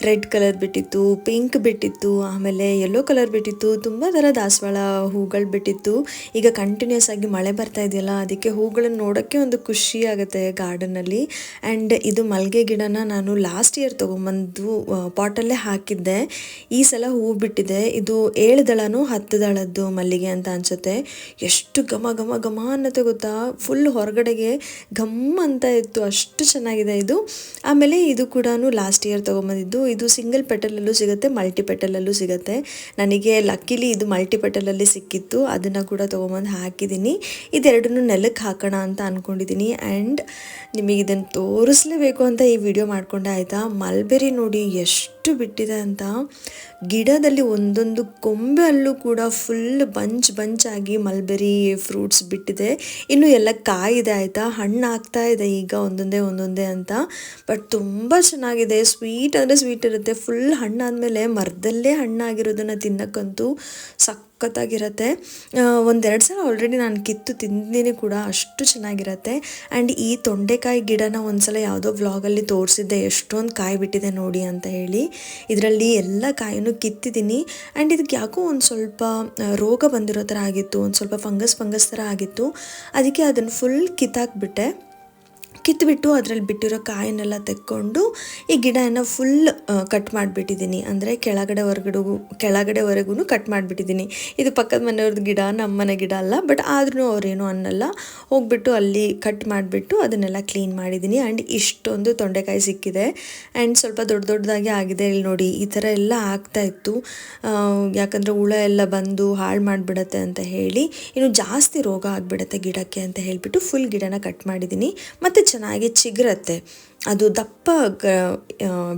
ರೆಡ್ ಕಲರ್ ಬಿಟ್ಟಿತ್ತು, ಪಿಂಕ್ ಬಿಟ್ಟಿತ್ತು, ಆಮೇಲೆ ಯೆಲ್ಲೋ ಕಲರ್ ಬಿಟ್ಟಿತ್ತು. ತುಂಬ ಥರ ದಾಸವಾಳ ಹೂಗಳು ಬಿಟ್ಟಿತ್ತು. ಈಗ ಕಂಟಿನ್ಯೂಸ್ ಆಗಿ ಮಳೆ ಬರ್ತಾ ಇದೆಯಲ್ಲ, ಅದಕ್ಕೆ ಹೂಗಳನ್ನು ನೋಡೋಕ್ಕೆ ಒಂದು ಖುಷಿ ಆಗುತ್ತೆ ಗಾರ್ಡನ್. ಆ್ಯಂಡ್ ಇದು ಮಲ್ಲಿಗೆ ಗಿಡನ ನಾನು ಲಾಸ್ಟ್ ಇಯರ್ ತೊಗೊಂಬಂದು ಪಾಟಲ್ಲೇ ಹಾಕಿದ್ದೆ. ಈ ಸಲ ಹೂ ಬಿಟ್ಟಿದೆ. ಇದು 7 ದಳನೂ 10 ದಳದ್ದು ಮಲ್ಲಿಗೆ ಅಂತ ಅನಿಸುತ್ತೆ. ಎಷ್ಟು ಘಮ ಅನ್ನತ್ತೆ ಗೊತ್ತಾ. ಫುಲ್ ಹೊರಗಡೆಗೆ ಘಮ್ ಅಂತ ಇತ್ತು. ಅಷ್ಟು ಚೆನ್ನಾಗಿದೆ ಇದು. ಆಮೇಲೆ ಇದು ಕೂಡ ಲಾಸ್ಟ್ ಇಯರ್ ತೊಗೊಂಬಂದಿದ್ದು. ಇದು ಸಿಂಗಲ್ ಪೆಟಲಲ್ಲೂ ಸಿಗುತ್ತೆ, ಮಲ್ಟಿ ಪೆಟಲಲ್ಲೂ ಸಿಗುತ್ತೆ. ನನಗೆ ಲಕ್ಕಿಲಿ ಇದು ಮಲ್ಟಿ ಪೆಟಲಲ್ಲಿ ಸಿಕ್ಕಿತ್ತು. ಅದನ್ನು ಕೂಡ ತೊಗೊಂಬಂದು ಹಾಕಿದ್ದೀನಿ. ಇದೆರಡನ್ನೂ ನೆಲಕ್ಕೆ ಹಾಕೋಣ ಅಂತ ಅಂದ್ಕೊಂಡಿದ್ದೀನಿ. ಆ್ಯಂಡ್ ನಿಮಗೆ ಇದನ್ನು ತೋರಿಸ್ಲೇಬೇಕು ಅಂತ ಈ ವಿಡಿಯೋ ಮಾಡಿಕೊಂಡೆ ಆಯಿತಾ. ಮಲ್ಬೆರಿ ನೋಡಿ ಎಷ್ಟು ಬಿಟ್ಟಿದೆ ಅಂತ. ಗಿಡದಲ್ಲಿ ಒಂದೊಂದು ಕೊಂಬೆಯಲ್ಲೂ ಕೂಡ ಫುಲ್ ಬಂಚ್ ಆಗಿ ಮಲ್ಬೆರಿ ಫ್ರೂಟ್ಸ್ ಬಿಟ್ಟಿದೆ. ಇನ್ನು ಎಲ್ಲ ಕಾಯಿದೆ ಆಯಿತಾ. ಹಣ್ಣು ಆಗ್ತಾ ಇದೆ ಈಗ ಒಂದೊಂದೇ ಅಂತ. ಬಟ್ ತುಂಬ ಚೆನ್ನಾಗಿದೆ. ಸ್ವೀಟ್ ಅಂದರೆ ಸ್ವೀಟ್ ಇರುತ್ತೆ. ಫುಲ್ ಹಣ್ಣಾದಮೇಲೆ ಮರದಲ್ಲೇ ಹಣ್ಣಾಗಿರೋದನ್ನು ತಿನ್ನಕ್ಕಂತೂ ಸಖತ್ತಾಗಿರುತ್ತೆ. 1-2 ಸಲ ಆಲ್ರೆಡಿ ನಾನು ಕಿತ್ತು ತಿಂದಿನಿ ಕೂಡ. ಅಷ್ಟು ಚೆನ್ನಾಗಿರುತ್ತೆ. ಆ್ಯಂಡ್ ಈ ತೊಂಡೆಕಾಯಿ ಗಿಡನ ಒಂದ್ಸಲ ಯಾವುದೋ ವ್ಲಾಗಲ್ಲಿ ತೋರಿಸಿದ್ದೆ, ಎಷ್ಟೊಂದು ಕಾಯಿ ಬಿಟ್ಟಿದೆ ನೋಡಿ ಅಂತ ಹೇಳಿ. ಇದರಲ್ಲಿ ಎಲ್ಲ ಕಾಯಿನೂ ಕಿತ್ತಿದ್ದೀನಿ. ಆ್ಯಂಡ್ ಇದಕ್ಕೆ ಯಾಕೋ ಒಂದು ಸ್ವಲ್ಪ ರೋಗ ಬಂದಿರೋ ಥರ ಆಗಿತ್ತು, ಒಂದು ಸ್ವಲ್ಪ ಫಂಗಸ್ ಥರ ಆಗಿತ್ತು. ಅದಕ್ಕೆ ಅದನ್ನು ಫುಲ್ ಕಿತ್ತಾಕ್ಬಿಟ್ಟೆ. ಕಿತ್ಬಿಟ್ಟು ಅದರಲ್ಲಿ ಬಿಟ್ಟಿರೋ ಕಾಯಿನೆಲ್ಲ ತೆಕ್ಕೊಂಡು ಈ ಗಿಡನ ಫುಲ್ ಕಟ್ ಮಾಡಿಬಿಟ್ಟಿದ್ದೀನಿ. ಅಂದರೆ ಕೆಳಗಡೆವರೆಗೂ ಕಟ್ ಮಾಡಿಬಿಟ್ಟಿದ್ದೀನಿ. ಇದು ಪಕ್ಕದ ಮನೆಯವ್ರದ್ದು ಗಿಡ, ನಮ್ಮ ಮನೆ ಗಿಡ ಅಲ್ಲ, ಬಟ್ ಆದ್ರೂ ಅವ್ರೇನು ಅನ್ನಲ್ಲ. ಹೋಗ್ಬಿಟ್ಟು ಅಲ್ಲಿ ಕಟ್ ಮಾಡಿಬಿಟ್ಟು ಅದನ್ನೆಲ್ಲ ಕ್ಲೀನ್ ಮಾಡಿದ್ದೀನಿ. ಆ್ಯಂಡ್ ಇಷ್ಟೊಂದು ತೊಂಡೆಕಾಯಿ ಸಿಕ್ಕಿದೆ. ಆ್ಯಂಡ್ ಸ್ವಲ್ಪ ದೊಡ್ಡದಾಗಿ ಆಗಿದೆ. ಇಲ್ಲಿ ನೋಡಿ, ಈ ಥರ ಎಲ್ಲ ಆಗ್ತಾಯಿತ್ತು. ಯಾಕಂದರೆ ಹುಳ ಎಲ್ಲ ಬಂದು ಹಾಳು ಮಾಡಿಬಿಡತ್ತೆ ಅಂತ ಹೇಳಿ, ಇನ್ನು ಜಾಸ್ತಿ ರೋಗ ಆಗಿಬಿಡತ್ತೆ ಗಿಡಕ್ಕೆ ಅಂತ ಹೇಳಿಬಿಟ್ಟು ಫುಲ್ ಗಿಡನ ಕಟ್ ಮಾಡಿದ್ದೀನಿ. ಮತ್ತು ಚೆನ್ನಾಗಿ ಚಿಗುರತ್ತೆ. ಅದು ದಪ್ಪ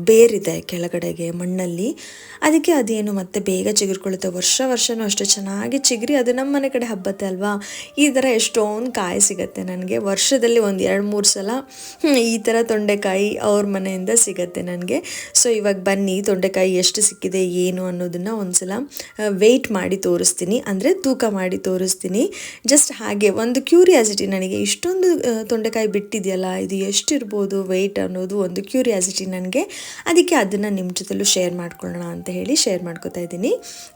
ಬೇರಿದೆ ಕೆಳಗಡೆಗೆ ಮಣ್ಣಲ್ಲಿ, ಅದಕ್ಕೆ ಅದೇನು ಮತ್ತೆ ಬೇಗ ಚಿಗುರ್ಕೊಳ್ಳುತ್ತೆ. ವರ್ಷನೂ ಅಷ್ಟೇ ಚೆನ್ನಾಗಿ ಚಿಗುರಿ ಅದು ನಮ್ಮ ಮನೆ ಕಡೆ ಹಬ್ಬತ್ತೆ ಅಲ್ವಾ. ಈ ಥರ ಎಷ್ಟೊಂದು ಕಾಯಿ ಸಿಗುತ್ತೆ ನನಗೆ. ವರ್ಷದಲ್ಲಿ ಒಂದು 2-3 ಸಲ ಈ ಥರ ತೊಂಡೆಕಾಯಿ ಅವ್ರ ಮನೆಯಿಂದ ಸಿಗುತ್ತೆ ನನಗೆ. ಸೊ ಇವಾಗ ಬನ್ನಿ ತೊಂಡೆಕಾಯಿ ಎಷ್ಟು ಸಿಕ್ಕಿದೆ ಏನು ಅನ್ನೋದನ್ನು ಒಂದು ಸಲ ವೆಯ್ಟ್ ಮಾಡಿ ತೋರಿಸ್ತೀನಿ, ಅಂದರೆ ತೂಕ ಮಾಡಿ ತೋರಿಸ್ತೀನಿ. ಜಸ್ಟ್ ಹಾಗೆ ಒಂದು ಕ್ಯೂರಿಯಾಸಿಟಿ ನನಗೆ, ಇಷ್ಟೊಂದು ತೊಂಡೆಕಾಯಿ ಬಿಟ್ಟಿದೆಯಲ್ಲ, ಇದು ಎಷ್ಟಿರ್ಬೋದು ವೆಯ್ಟ್ ಅನ್ನೋದು ಒಂದು ಕ್ಯೂರಿಯಾಸಿಟಿ ನನಗೆ. ಅದಕ್ಕೆ ಅದನ್ನು ನಿಮ್ಮ ಜೊತೆಲೂ ಶೇರ್ ಮಾಡ್ಕೊಳ್ಳೋಣ ಅಂತ ಹೇಳಿ ಶೇರ್ ಮಾಡ್ಕೊತಾ ಇದ್ದೀನಿ.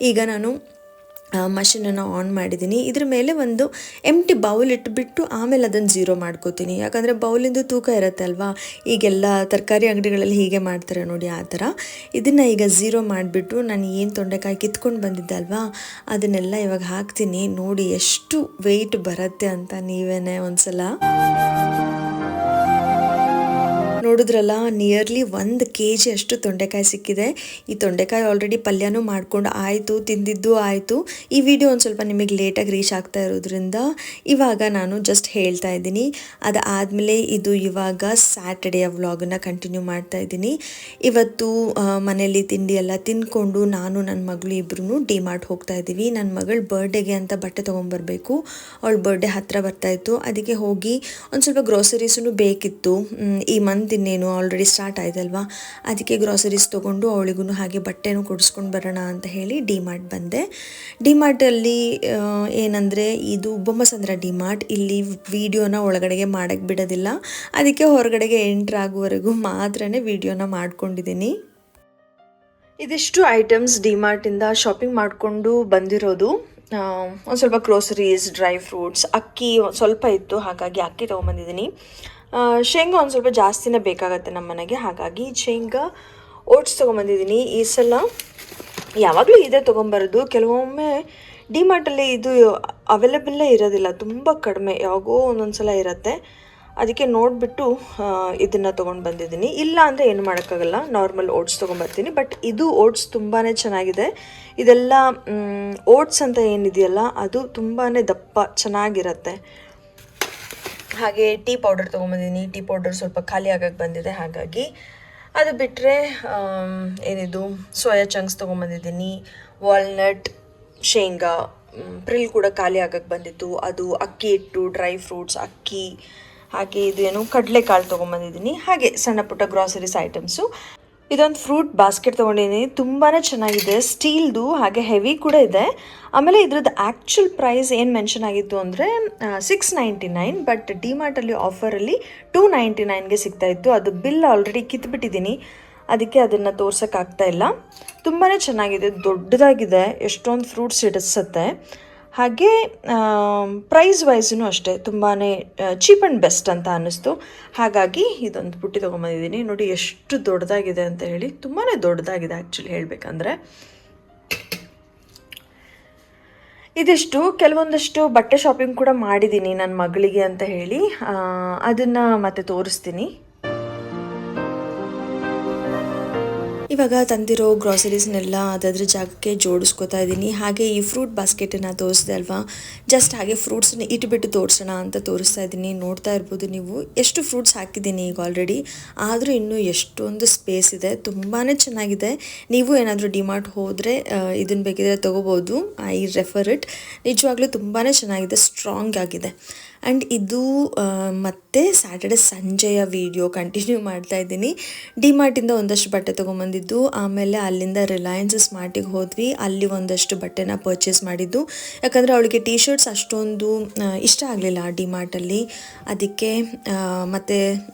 ಈಗ ನಾನು ಮಷೀನನ್ನು ಆನ್ ಮಾಡಿದ್ದೀನಿ. ಇದ್ರ ಮೇಲೆ ಒಂದು ಎಂಟಿ ಬೌಲ್ ಇಟ್ಬಿಟ್ಟು ಆಮೇಲೆ ಅದನ್ನು ಝೀರೋ ಮಾಡ್ಕೋತೀನಿ. ಯಾಕಂದರೆ ಬೌಲಿಂದು ತೂಕ ಇರುತ್ತೆ ಅಲ್ವಾ, ಈಗೆಲ್ಲ ತರಕಾರಿ ಅಂಗಡಿಗಳಲ್ಲಿ ಹೀಗೆ ಮಾಡ್ತಾರೆ ನೋಡಿ, ಆ ಥರ. ಇದನ್ನು ಈಗ ಝೀರೋ ಮಾಡಿಬಿಟ್ಟು ನಾನು ಏನು ತೊಂಡೆಕಾಯಿ ಕಿತ್ಕೊಂಡು ಬಂದಿದ್ದೆ ಅಲ್ವಾ, ಅದನ್ನೆಲ್ಲ ಇವಾಗ ಹಾಕ್ತೀನಿ. ನೋಡಿ ಎಷ್ಟು ವೆಯ್ಟ್ ಬರುತ್ತೆ ಅಂತ ನೀವೇನೆ ಒಂದ್ಸಲ ನೋಡಿದ್ರಲ್ಲ. ನಿಯರ್ಲಿ 1 kg ಅಷ್ಟು ತೊಂಡೆಕಾಯಿ ಸಿಕ್ಕಿದೆ. ಈ ತೊಂಡೆಕಾಯಿ ಆಲ್ರೆಡಿ ಪಲ್ಯನೂ ಮಾಡ್ಕೊಂಡು ಆಯಿತು, ತಿಂದಿದ್ದು ಆಯಿತು. ಈ ವಿಡಿಯೋ ಒಂದು ಸ್ವಲ್ಪ ನಿಮಗೆ ಲೇಟಾಗಿ ರೀಚ್ ಆಗ್ತಾ ಇರೋದ್ರಿಂದ ಇವಾಗ ನಾನು ಜಸ್ಟ್ ಹೇಳ್ತಾ ಇದ್ದೀನಿ. ಅದಾದಮೇಲೆ ಇದು ಇವಾಗ ಸ್ಯಾಟರ್ಡೆಯ ವ್ಲಾಗನ್ನು ಕಂಟಿನ್ಯೂ ಮಾಡ್ತಾ ಇದ್ದೀನಿ. ಇವತ್ತು ಮನೆಯಲ್ಲಿ ತಿಂಡಿ ಎಲ್ಲ ತಿಂದ್ಕೊಂಡು ನಾನು ನನ್ನ ಮಗಳು ಇಬ್ಬರೂ ಡಿಮಾರ್ಟ್ ಹೋಗ್ತಾ ಇದ್ದೀವಿ. ನನ್ನ ಮಗಳ ಬರ್ಡೇಗೆ ಅಂತ ಬಟ್ಟೆ ತೊಗೊಂಬರ್ಬೇಕು. ಅವಳ ಬರ್ಡೇ ಹತ್ತಿರ ಬರ್ತಾಯಿತ್ತು. ಅದಕ್ಕೆ ಹೋಗಿ ಒಂದು ಸ್ವಲ್ಪ ಗ್ರೋಸರೀಸೂ ಬೇಕಿತ್ತು. ಈ ಮಂತ್ ಇನ್ನೇನು ಆಲ್ರೆಡಿ ಸ್ಟಾರ್ಟ್ ಆಯ್ತಲ್ವಾ, ಅದಕ್ಕೆ ಗ್ರಾಸರೀಸ್ ತೊಗೊಂಡು ಅವಳಿಗೂ ಹಾಗೆ ಬಟ್ಟೆನೂ ಕೊಡಿಸ್ಕೊಂಡು ಬರೋಣ ಅಂತ ಹೇಳಿ ಡಿಮಾರ್ಟ್ ಬಂದೆ. ಡಿಮಾರ್ಟಲ್ಲಿ ಏನಂದರೆ ಇದು ಬೊಮ್ಮಸಂದ್ರ ಡಿಮಾರ್ಟ್. ಇಲ್ಲಿ ವಿಡಿಯೋನ ಒಳಗಡೆಗೆ ಮಾಡೋಕ್ಕೆ ಬಿಡೋದಿಲ್ಲ. ಅದಕ್ಕೆ ಹೊರಗಡೆಗೆ ಎಂಟ್ರ್ ಆಗುವವರೆಗೂ ಮಾತ್ರ ವಿಡಿಯೋನ ಮಾಡ್ಕೊಂಡಿದ್ದೀನಿ. ಇದಿಷ್ಟು ಐಟಮ್ಸ್ ಡಿಮಾರ್ಟಿಂದ ಶಾಪಿಂಗ್ ಮಾಡಿಕೊಂಡು ಬಂದಿರೋದು. ಒಂದು ಸ್ವಲ್ಪ ಗ್ರೋಸರೀಸ್, ಡ್ರೈ ಫ್ರೂಟ್ಸ್, ಅಕ್ಕಿ ಸ್ವಲ್ಪ ಇತ್ತು, ಹಾಗಾಗಿ ಅಕ್ಕಿ ತೊಗೊಂಬಂದಿದ್ದೀನಿ. ಶೇಂಗಾ ಒಂದು ಸ್ವಲ್ಪ ಜಾಸ್ತಿನೇ ಬೇಕಾಗತ್ತೆ ನಮ್ಮ ಮನೆಗೆ, ಹಾಗಾಗಿ ಶೇಂಗಾ ಓಟ್ಸ್ ತೊಗೊಂಬಂದಿದ್ದೀನಿ. ಈ ಸಲ ಯಾವಾಗಲೂ ಇದೇ ತೊಗೊಂಬರೋದು. ಕೆಲವೊಮ್ಮೆ ಡಿಮಾರ್ಟಲ್ಲಿ ಇದು ಅವೈಲೇಬಲ್ಲೇ ಇರೋದಿಲ್ಲ, ತುಂಬ ಕಡಿಮೆ, ಯಾವಾಗೋ ಒಂದೊಂದು ಸಲ ಇರುತ್ತೆ. ಅದಕ್ಕೆ ನೋಡಿಬಿಟ್ಟು ಇದನ್ನು ತೊಗೊಂಡು ಬಂದಿದ್ದೀನಿ. ಇಲ್ಲ ಅಂದರೆ ಏನು ಮಾಡೋಕ್ಕಾಗಲ್ಲ, ನಾರ್ಮಲ್ ಓಟ್ಸ್ ತೊಗೊಂಬರ್ತೀನಿ. ಬಟ್ ಇದು ಓಟ್ಸ್ ತುಂಬಾ ಚೆನ್ನಾಗಿದೆ. ಇದೆಲ್ಲ ಓಟ್ಸ್ ಅಂತ ಏನಿದೆಯಲ್ಲ ಅದು ತುಂಬಾ ದಪ್ಪ ಚೆನ್ನಾಗಿರುತ್ತೆ. ಹಾಗೆ ಟೀ ಪೌಡರ್ ತೊಗೊಂಬಂದಿದ್ದೀನಿ. ಟೀ ಪೌಡರ್ ಸ್ವಲ್ಪ ಖಾಲಿ ಆಗಕ್ಕೆ ಬಂದಿದೆ, ಹಾಗಾಗಿ. ಅದು ಬಿಟ್ಟರೆ ಏನಿದು ಸೋಯಾ ಚಂಕ್ಸ್ ತೊಗೊಂಬಂದಿದ್ದೀನಿ. ವಾಲ್ನಟ್, ಶೇಂಗಾ, ಪ್ರಿಲ್ ಕೂಡ ಖಾಲಿ ಆಗಕ್ಕೆ ಬಂದಿತ್ತು. ಅದು ಅಕ್ಕಿ ಹಿಟ್ಟು, ಡ್ರೈ ಫ್ರೂಟ್ಸ್, ಅಕ್ಕಿ, ಹಾಗೆ ಇದು ಏನು ಕಡಲೆಕಾಳು ತೊಗೊಂಬಂದಿದ್ದೀನಿ. ಹಾಗೆ ಸಣ್ಣ ಪುಟ್ಟ ಗ್ರಾಸರೀಸ್ ಐಟಮ್ಸು. ಇದೊಂದು ಫ್ರೂಟ್ ಬಾಸ್ಕೆಟ್ ತೊಗೊಂಡಿದ್ದೀನಿ, ತುಂಬಾ ಚೆನ್ನಾಗಿದೆ, ಸ್ಟೀಲ್ದು, ಹಾಗೆ ಹೆವಿ ಕೂಡ ಇದೆ. ಆಮೇಲೆ ಇದ್ರದ್ದು ಆ್ಯಕ್ಚುಲ್ ಪ್ರೈಸ್ ಏನು ಮೆನ್ಷನ್ ಆಗಿತ್ತು ಅಂದರೆ 699, ಬಟ್ ಡಿಮಾರ್ಟಲ್ಲಿ ಆಫರಲ್ಲಿ 299ಗೆ ಸಿಗ್ತಾಯಿತ್ತು. ಅದು ಬಿಲ್ ಆಲ್ರೆಡಿ ಕಿತ್ಬಿಟ್ಟಿದ್ದೀನಿ, ಅದಕ್ಕೆ ಅದನ್ನು ತೋರ್ಸೋಕ್ಕಾಗ್ತಾ ಇಲ್ಲ. ತುಂಬಾ ಚೆನ್ನಾಗಿದೆ, ದೊಡ್ಡದಾಗಿದೆ, ಎಷ್ಟೊಂದು ಫ್ರೂಟ್ಸ್ ಇಡಿಸುತ್ತೆ. ಹಾಗೆ ಪ್ರೈಸ್ ವೈಸೂ ಅಷ್ಟೇ ತುಂಬಾ ಚೀಪ್ ಆ್ಯಂಡ್ ಬೆಸ್ಟ್ ಅಂತ ಅನ್ನಿಸ್ತು. ಹಾಗಾಗಿ ಇದೊಂದು ಬುಟ್ಟಿ ತೊಗೊಂಬಂದಿದ್ದೀನಿ. ನೋಡಿ ಎಷ್ಟು ದೊಡ್ಡದಾಗಿದೆ ಅಂತ ಹೇಳಿ, ತುಂಬಾ ದೊಡ್ಡದಾಗಿದೆ ಆ್ಯಕ್ಚುಲಿ ಹೇಳಬೇಕಂದ್ರೆ. ಇದಿಷ್ಟು. ಕೆಲವೊಂದಷ್ಟು ಬಟ್ಟೆ ಶಾಪಿಂಗ್ ಕೂಡ ಮಾಡಿದ್ದೀನಿ ನನ್ನ ಮಗಳಿಗೆ ಅಂತ ಹೇಳಿ, ಅದನ್ನು ಮತ್ತೆ ತೋರಿಸ್ತೀನಿ. ಇವಾಗ ತಂದಿರೋ ಗ್ರಾಸರೀಸ್ನೆಲ್ಲ ಅದಾದ್ರ ಜಾಗಕ್ಕೆ ಜೋಡಿಸ್ಕೊತಾ ಇದ್ದೀನಿ. ಹಾಗೆ ಈ ಫ್ರೂಟ್ ಬಾಸ್ಕೆಟನ್ನು ತೋರಿಸಿದೆ ಅಲ್ವಾ, ಜಸ್ಟ್ ಹಾಗೆ ಫ್ರೂಟ್ಸನ್ನ ಇಟ್ಬಿಟ್ಟು ತೋರಿಸೋಣ ಅಂತ ತೋರಿಸ್ತಾ ಇದ್ದೀನಿ. ನೋಡ್ತಾ ಇರ್ಬೋದು ನೀವು ಎಷ್ಟು ಫ್ರೂಟ್ಸ್ ಹಾಕಿದ್ದೀನಿ ಈಗ ಆಲ್ರೆಡಿ, ಆದರೂ ಇನ್ನೂ ಎಷ್ಟೊಂದು ಸ್ಪೇಸ್ ಇದೆ. ತುಂಬಾ ಚೆನ್ನಾಗಿದೆ. ನೀವು ಏನಾದರೂ ಡಿಮಾರ್ಟ್ ಹೋದರೆ ಇದನ್ನು ಬೇಕಿದ್ರೆ ತೊಗೋಬೋದು. I refer it. ನಿಜವಾಗ್ಲೂ ತುಂಬಾ ಚೆನ್ನಾಗಿದೆ, ಸ್ಟ್ರಾಂಗ್ ಆಗಿದೆ. ಆ್ಯಂಡ್ ಇದು ಮತ್ತೆ ಸ್ಯಾಟರ್ಡೆ ಸಂಜೆಯ ವಿಡಿಯೋ ಕಂಟಿನ್ಯೂ ಮಾಡ್ತಾ ಇದ್ದೀನಿ. ಡಿಮಾರ್ಟಿಂದ ಒಂದಷ್ಟು ಬಟ್ಟೆ ತೊಗೊಂಬಂದಿದ್ದು ಮಾಡಿದ್ದು. ಆಮೇಲೆ ಅಲ್ಲಿಂದ ರಿಲಯನ್ಸ್ ಸ್ಮಾರ್ಟಿಗೆ ಹೋದ್ವಿ, ಅಲ್ಲಿ ಒಂದಷ್ಟು ಬಟ್ಟೆನ ಪರ್ಚೇಸ್ ಮಾಡಿದ್ದು. ಯಾಕಂದರೆ ಅವಳಿಗೆ ಟೀ ಶರ್ಟ್ಸ್ ಅಷ್ಟೊಂದು ಇಷ್ಟ ಆಗಲಿಲ್ಲ ಡಿಮಾರ್ಟಲ್ಲಿ. ಅದಕ್ಕೆ ಮತ್ತೆ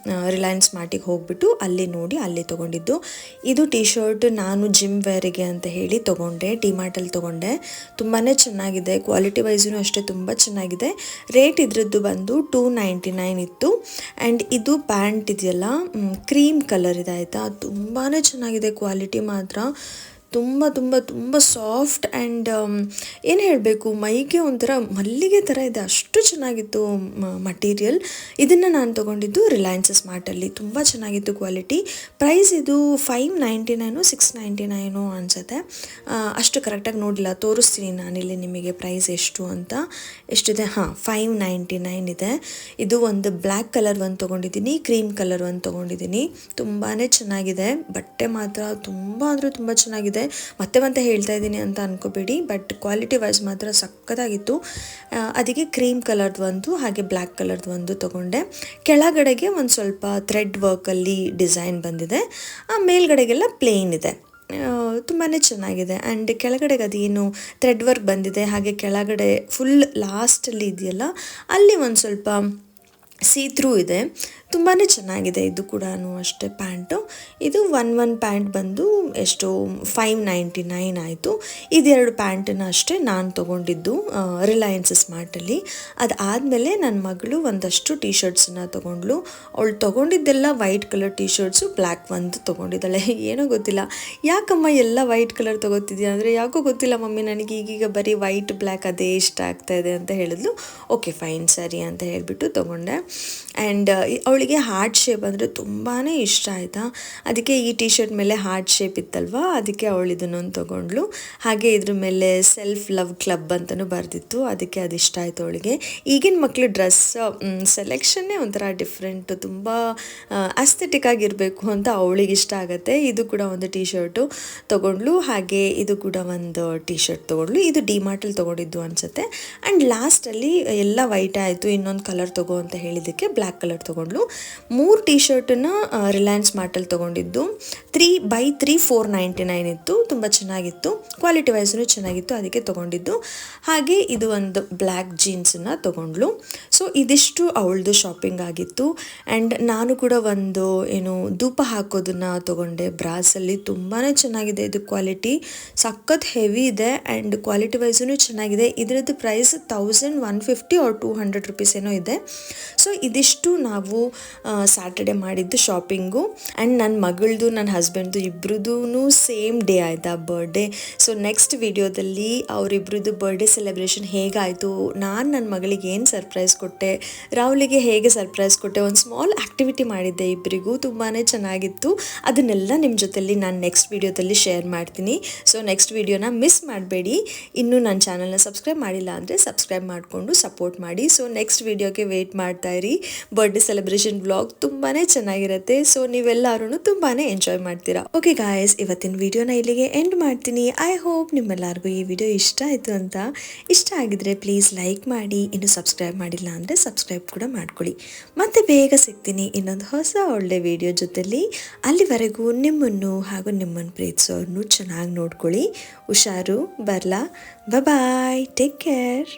ರಿಲಯನ್ಸ್ ಸ್ಮಾರ್ಟಿಗೆ ಹೋಗ್ಬಿಟ್ಟು ಅಲ್ಲಿ ನೋಡಿ ಅಲ್ಲಿ ತೊಗೊಂಡಿದ್ದು. ಇದು ಟೀ ಶರ್ಟ್ ನಾನು ಜಿಮ್ ವೇರಿಗೆ ಅಂತ ಹೇಳಿ ತೊಗೊಂಡೆ, ಡಿಮಾರ್ಟಲ್ಲಿ ತೊಗೊಂಡೆ. ತುಂಬಾ ಚೆನ್ನಾಗಿದೆ, ಕ್ವಾಲಿಟಿ ವೈಸೂ ಅಷ್ಟೇ ತುಂಬ ಚೆನ್ನಾಗಿದೆ. ರೇಟ್ ಇದ್ರದ್ದು ಬಂದು $299 ಇತ್ತು. ಆ್ಯಂಡ್ ಇದು ಪ್ಯಾಂಟ್ ಇದೆಯಲ್ಲ ಕ್ರೀಮ್ ಕಲರ್ ಇದೆ ಆಯಿತಾ, ತುಂಬಾ ಚೆನ್ನಾಗಿದೆ ಕ್ವಾಲಿಟಿ ಮಾತ್ರ. ತುಂಬ ತುಂಬ ತುಂಬ ಸಾಫ್ಟ್ ಆ್ಯಂಡ್ ಏನು ಹೇಳಬೇಕು, ಮೈಗೆ ಒಂಥರ ಮಲ್ಲಿಗೆ ಥರ ಇದೆ, ಅಷ್ಟು ಚೆನ್ನಾಗಿತ್ತು ಮಟೀರಿಯಲ್. ಇದನ್ನು ನಾನು ತೊಗೊಂಡಿದ್ದು ರಿಲಯನ್ಸ್ ಸ್ಮಾರ್ಟಲ್ಲಿ. ತುಂಬ ಚೆನ್ನಾಗಿತ್ತು ಕ್ವಾಲಿಟಿ. ಪ್ರೈಸ್ ಇದು $599 $699 ಅನಿಸುತ್ತೆ, ಅಷ್ಟು ಕರೆಕ್ಟಾಗಿ ನೋಡಿಲ್ಲ, ತೋರಿಸ್ತೀನಿ ನಾನಿಲ್ಲಿ ನಿಮಗೆ ಪ್ರೈಸ್ ಎಷ್ಟು ಅಂತ. ಎಷ್ಟಿದೆ, $599 ಇದೆ. ಇದು ಒಂದು ಬ್ಲ್ಯಾಕ್ ಕಲರ್ ಒಂದು ತೊಗೊಂಡಿದ್ದೀನಿ, ಕ್ರೀಮ್ ಕಲರ್ ಒಂದು ತೊಗೊಂಡಿದ್ದೀನಿ. ತುಂಬಾ ಚೆನ್ನಾಗಿದೆ ಬಟ್ಟೆ ಮಾತ್ರ, ತುಂಬ ಅಂದರೆ ತುಂಬ ಚೆನ್ನಾಗಿದೆ. ಮತ್ತೆ ಹೇಳ್ತಾ ಇದ್ದೀನಿ ಅಂತ ಅನ್ಕೋಬೇಡಿ, ಬಟ್ ಕ್ವಾಲಿಟಿ ವೈಸ್ ಮಾತ್ರ ಸಕ್ಕತ್ತಾಗಿತ್ತು. ಅದಕ್ಕೆ ಕ್ರೀಮ್ ಕಲರ್ದು ಒಂದು ಹಾಗೆ ಬ್ಲ್ಯಾಕ್ ಕಲರ್ದು ಒಂದು ತೊಗೊಂಡೆ. ಕೆಳಗಡೆಗೆ ಒಂದು ಸ್ವಲ್ಪ ಥ್ರೆಡ್ ವರ್ಕಲ್ಲಿ ಡಿಸೈನ್ ಬಂದಿದೆ, ಮೇಲ್ಗಡೆಗೆಲ್ಲ ಪ್ಲೇನ್ ಇದೆ. ತುಂಬಾ ಚೆನ್ನಾಗಿದೆ. ಆ್ಯಂಡ್ ಕೆಳಗಡೆಗೆ ಅದೇನು ಥ್ರೆಡ್ ವರ್ಕ್ ಬಂದಿದೆ, ಹಾಗೆ ಕೆಳಗಡೆ ಫುಲ್ ಲಾಸ್ಟಲ್ಲಿ ಇದೆಯಲ್ಲ ಅಲ್ಲಿ ಒಂದು ಸ್ವಲ್ಪ ಸೀ-ಥ್ರೂ ಇದೆ. ತುಂಬಾ ಚೆನ್ನಾಗಿದೆ. ಇದು ಕೂಡ ಅಷ್ಟೇ ಪ್ಯಾಂಟು. ಇದು ಒನ್ ಪ್ಯಾಂಟ್ ಬಂದು ಎಷ್ಟು $599 ಆಯಿತು. ಇದೆರಡು ಪ್ಯಾಂಟನ್ನು ಅಷ್ಟೇ ನಾನು ತೊಗೊಂಡಿದ್ದು ರಿಲಯನ್ಸ್ ಸ್ಮಾರ್ಟಲ್ಲಿ. ಅದಾದಮೇಲೆ ನನ್ನ ಮಗಳು ಒಂದಷ್ಟು ಟೀ ಶರ್ಟ್ಸನ್ನು ತೊಗೊಂಡ್ಳು. ಅವಳು ತೊಗೊಂಡಿದ್ದೆಲ್ಲ white colour T-shirts, black ಒಂದು ತೊಗೊಂಡಿದ್ದಾಳೆ. ಏನೋ ಗೊತ್ತಿಲ್ಲ, ಯಾಕಮ್ಮ ಎಲ್ಲ ವೈಟ್ ಕಲರ್ ತೊಗೋತಿದ್ಯಾ ಅಂದರೆ, ಯಾಕೋ ಗೊತ್ತಿಲ್ಲ ಮಮ್ಮಿ, ನನಗೆ ಈಗೀಗ ಬರೀ ವೈಟ್ ಬ್ಲ್ಯಾಕ್ ಅದೇ ಇಷ್ಟ ಆಗ್ತಾಯಿದೆ ಅಂತ ಹೇಳಿದ್ಲು. ಓಕೆ ಫೈನ್ ಸರಿ ಅಂತ ಹೇಳಿಬಿಟ್ಟು ತೊಗೊಂಡೆ. ಆ್ಯಂಡ್ ಅವಳಿಗೆ ಹಾರ್ಟ್ ಶೇಪ್ ಅಂದರೆ ತುಂಬಾ ಇಷ್ಟ ಆಯಿತಾ, ಅದಕ್ಕೆ ಈ ಟೀ ಶರ್ಟ್ ಮೇಲೆ ಹಾರ್ಟ್ ಶೇಪ್ ಇತ್ತಲ್ವ, ಅದಕ್ಕೆ ಅವಳು ಇದನ್ನೊಂದು ತೊಗೊಂಡ್ಳು. ಹಾಗೆ ಇದ್ರ ಮೇಲೆ ಸೆಲ್ಫ್ ಲವ್ ಕ್ಲಬ್ ಅಂತಲೂ ಬರೆದಿತ್ತು, ಅದಕ್ಕೆ ಅದು ಇಷ್ಟ ಆಯಿತು ಅವಳಿಗೆ. ಈಗಿನ ಮಕ್ಕಳು ಡ್ರೆಸ್ ಸೆಲೆಕ್ಷನ್ನೇ ಒಂಥರ ಡಿಫ್ರೆಂಟು, ತುಂಬ ಅಸ್ಥೆಟಿಕ್ ಆಗಿರಬೇಕು ಅಂತ ಅವಳಿಗೆ ಇಷ್ಟ ಆಗುತ್ತೆ. ಇದು ಕೂಡ ಒಂದು ಟೀ ಶರ್ಟು ತೊಗೊಂಡ್ಳು, ಹಾಗೆ ಇದು ಕೂಡ ಒಂದು ಟೀ ಶರ್ಟ್ ತೊಗೊಂಡ್ಳು. ಇದು ಡಿಮಾರ್ಟಲ್ಲಿ ತೊಗೊಂಡಿದ್ದು ಅನಿಸುತ್ತೆ. ಆ್ಯಂಡ್ ಲಾಸ್ಟಲ್ಲಿ ಎಲ್ಲ ವೈಟ್ ಆಯಿತು, ಇನ್ನೊಂದು ಕಲರ್ ತೊಗೋ ಅಂತ ಹೇಳಿದ್ದಕ್ಕೆ ಬ್ಲ್ಯಾಕ್ ಕಲರ್ ತೊಗೊಂಡ್ಳು. 3 ಟೀ ಶರ್ಟನ್ನು ರಿಲಯನ್ಸ್ ಸ್ಮಾರ್ಟಲ್ಲಿ ತೊಗೊಂಡಿದ್ದು. 3x3 $499 ಇತ್ತು, ತುಂಬ ಚೆನ್ನಾಗಿತ್ತು, ಕ್ವಾಲಿಟಿ ವೈಸೂ ಚೆನ್ನಾಗಿತ್ತು, ಅದಕ್ಕೆ ತೊಗೊಂಡಿದ್ದು. ಹಾಗೆ ಇದು ಒಂದು ಬ್ಲ್ಯಾಕ್ ಜೀನ್ಸನ್ನು ತೊಗೊಂಡ್ಳು. ಸೊ ಇದಿಷ್ಟು ಅವಳದು ಶಾಪಿಂಗ್ ಆಗಿತ್ತು. ಆ್ಯಂಡ್ ನಾನು ಕೂಡ ಒಂದು ಧೂಪ ಹಾಕೋದನ್ನು ತೊಗೊಂಡೆ ಬ್ರಾಸಲ್ಲಿ. ತುಂಬಾ ಚೆನ್ನಾಗಿದೆ ಇದು ಕ್ವಾಲಿಟಿ, ಸಖತ್ ಹೆವಿ ಇದೆ ಆ್ಯಂಡ್ ಕ್ವಾಲಿಟಿ ವೈಸೂ ಚೆನ್ನಾಗಿದೆ. ಇದರದ್ದು ಪ್ರೈಸ್ $1150 or $200 ಏನೋ ಇದೆ. ಸೊ ಇದಿಷ್ಟು ನಾವು ಸ್ಯಾಟರ್ಡೆ ಮಾಡಿದ್ದು ಶಾಪಿಂಗು. ಆ್ಯಂಡ್ ನನ್ನ ಮಗಳದು ನನ್ನ ಹಸ್ಬೆಂಡ್ದು ಇಬ್ರದ್ದು ಸೇಮ್ ಡೇ ಆಯಿತಾ ಬರ್ಡೇ. ಸೊ ನೆಕ್ಸ್ಟ್ ವಿಡಿಯೋದಲ್ಲಿ ಅವರಿಬ್ರದ್ದು ಬರ್ಡೇ ಸೆಲೆಬ್ರೇಷನ್ ಹೇಗಾಯಿತು, ನಾನು ನನ್ನ ಮಗಳಿಗೆ ಏನು ಸರ್ಪ್ರೈಸ್ ಕೊಟ್ಟೆ, ರಾಹುಲಿಗೆ ಹೇಗೆ ಸರ್ಪ್ರೈಸ್ ಕೊಟ್ಟೆ, ಒಂದು ಸ್ಮಾಲ್ ಆ್ಯಕ್ಟಿವಿಟಿ ಮಾಡಿದ್ದೆ ಇಬ್ಬರಿಗೂ, ತುಂಬಾ ಚೆನ್ನಾಗಿತ್ತು. ಅದನ್ನೆಲ್ಲ ನಿಮ್ಮ ಜೊತೆಲಿ ನಾನು ನೆಕ್ಸ್ಟ್ ವಿಡಿಯೋದಲ್ಲಿ ಶೇರ್ ಮಾಡ್ತೀನಿ. ಸೊ ನೆಕ್ಸ್ಟ್ ವಿಡಿಯೋನ ಮಿಸ್ ಮಾಡಬೇಡಿ. ಇನ್ನೂ ನನ್ನ ಚಾನಲ್ನ ಸಬ್ಸ್ಕ್ರೈಬ್ ಮಾಡಿಲ್ಲ ಅಂದರೆ ಸಬ್ಸ್ಕ್ರೈಬ್ ಮಾಡಿಕೊಂಡು ಸಪೋರ್ಟ್ ಮಾಡಿ. ಸೊ ನೆಕ್ಸ್ಟ್ ವಿಡಿಯೋಗೆ ವೆಯ್ಟ್ ಮಾಡ್ತಾಯಿರಿ. ಬರ್ಡೇ ಸೆಲೆಬ್ರೇಷನ್ ವ್ಲಾಗ್ ತುಂಬಾ ಚೆನ್ನಾಗಿರುತ್ತೆ. ಸೊ ನೀವೆಲ್ಲರೂ ತುಂಬಾ ಎಂಜಾಯ್ ಮಾಡ್ತೀರಾ. ಓಕೆ ಗಾಯ್ಸ್, ಇವತ್ತಿನ ವಿಡಿಯೋನ ಇಲ್ಲಿಗೆ ಎಂಡ್ ಮಾಡ್ತೀನಿ. ಐ ಹೋಪ್ ನಿಮ್ಮೆಲ್ಲರಿಗೂ ಈ ವಿಡಿಯೋ ಇಷ್ಟ ಆಯಿತು ಅಂತ. ಇಷ್ಟ ಆಗಿದ್ರೆ ಪ್ಲೀಸ್ ಲೈಕ್ ಮಾಡಿ, ಇನ್ನು ಸಬ್ಸ್ಕ್ರೈಬ್ ಮಾಡಿಲ್ಲ ಅಂದರೆ ಸಬ್ಸ್ಕ್ರೈಬ್ ಕೂಡ ಮಾಡ್ಕೊಳ್ಳಿ. ಮತ್ತೆ ಬೇಗ ಸಿಗ್ತೀನಿ ಇನ್ನೊಂದು ಹೊಸ ಒಳ್ಳೆ ವಿಡಿಯೋ ಜೊತೆಲಿ. ಅಲ್ಲಿವರೆಗೂ ನಿಮ್ಮನ್ನು ಹಾಗೂ ನಿಮ್ಮನ್ನು ಪ್ರೀತಿಸೋರ್ನು ಚೆನ್ನಾಗಿ ನೋಡ್ಕೊಳ್ಳಿ. ಹುಷಾರು, ಬರ್ಲಾ, ಬಾಯ್, ಟೇಕ್ ಕೇರ್.